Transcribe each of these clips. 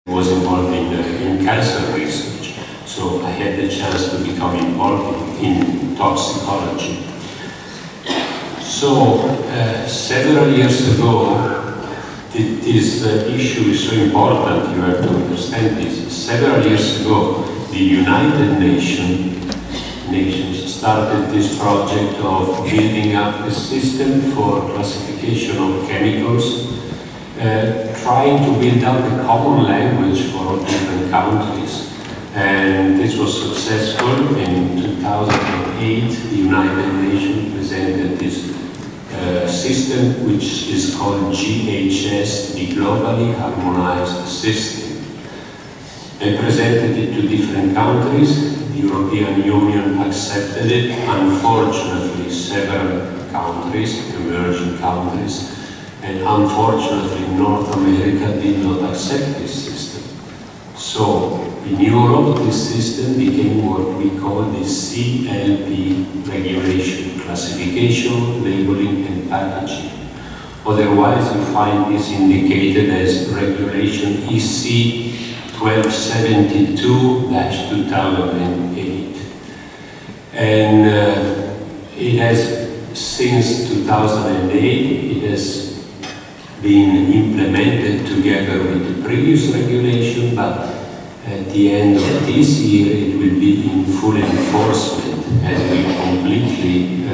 was involved in cancer research, so I had the chance to become involved in toxicology. So several years ago, this issue is so important, you have to understand this. Several years ago, the United Nations started this project of building up a system for classification of chemicals, trying to build up a common language for all different countries. And this was successful. In 2008, the United Nations presented this system, which is called GHS, the Globally Harmonized System, and presented it to different countries. The European Union accepted it. Unfortunately, several countries, emerging countries, and unfortunately North America did not accept this system. So in Europe, this system became what we call the CLP regulation, classification, labeling and packaging. Otherwise, you find this indicated as regulation EC 1272-2008. And it has, since 2008, it has been implemented together with the previous regulation, but at the end of this year it will be in full enforcement and will completely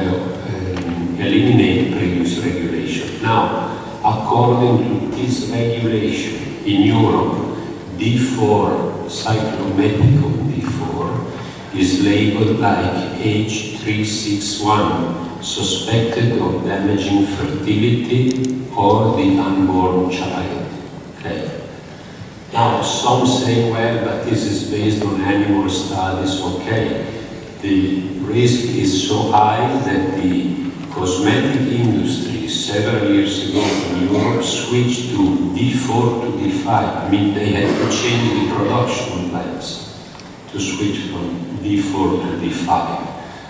eliminate previous regulation. Now, according to this regulation in Europe, D4, cyclomethicone D4, is labeled like H361, suspected of damaging fertility or the unborn child. Okay. Now, some say, well, but this is based on animal studies. Okay. The risk is so high that the cosmetic industry several years ago in Europe switched to D4 to D5. I mean, they had to change the production plans to switch from D4 to D5.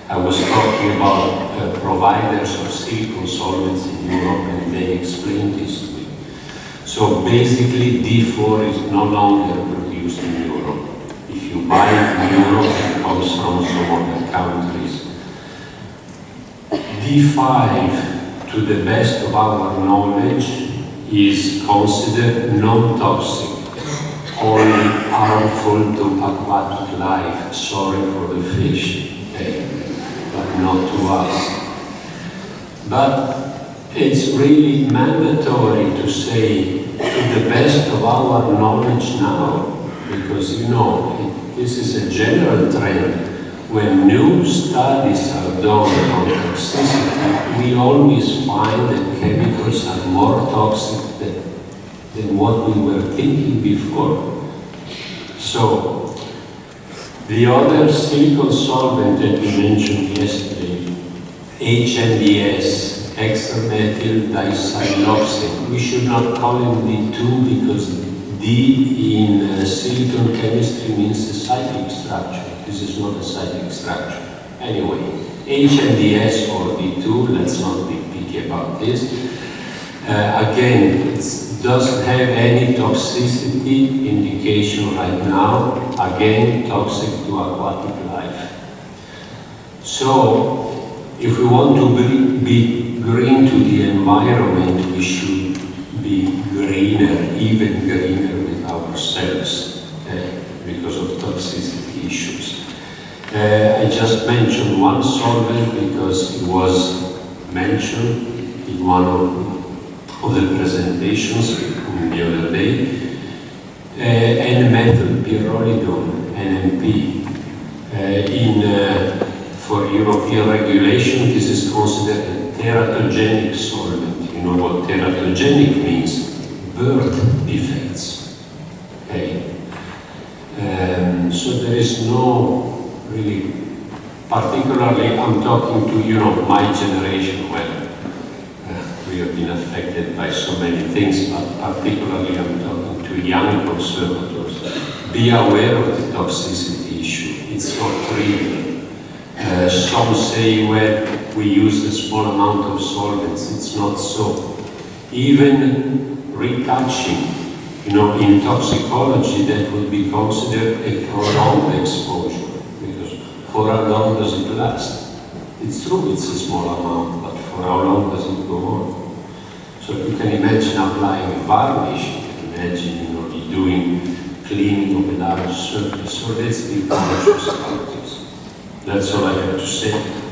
I was talking about providers of silicon solvents in Europe, and they explained this to me. So basically, D4 is no longer produced in Europe. If you buy it in Europe, it comes from some other countries. D5, to the best of our knowledge, is considered non-toxic, only harmful to aquatic life. Sorry for the fish, okay, but not to us. But it's really mandatory to say, to the best of our knowledge now, because you know, this is a general trend. When new studies are done on toxicity, we always find that chemicals are more toxic than what we were thinking before. So, the other silicon solvent that we mentioned yesterday, HNDS, hexamethyl disiloxane. We should not call him D2 because D in silicon chemistry means a cyclic structure. This is not a cyclic structure. Anyway, HNDS or D2, let's not be picky about this. Again, it doesn't have any toxicity indication right now. Again, toxic to aquatic life. So, if we want to be green to the environment, we should be greener, even greener with ourselves, because of toxicity issues. I just mentioned one solvent because it was mentioned in one of the presentations the other day. N-methylpyrrolidone, NMP. For European regulation, this is considered a teratogenic solvent. You know what teratogenic means? Birth defects. Okay. So there is no really, particularly I'm talking to, you know, my generation. Well, we have been affected by so many things, but particularly I'm talking to young conservators. Be aware of the toxicity issue. It's not trivial. Some say, well, we use a small amount of solvents. It's not so. Even retouching You know, in toxicology that would be considered a prolonged exposure, because for how long does it last? It's true, it's a small amount, but for how long does it go on? So you can imagine applying a varnish, you can imagine, doing cleaning of a large surface. So let's be conscious about this. That's all I have to say.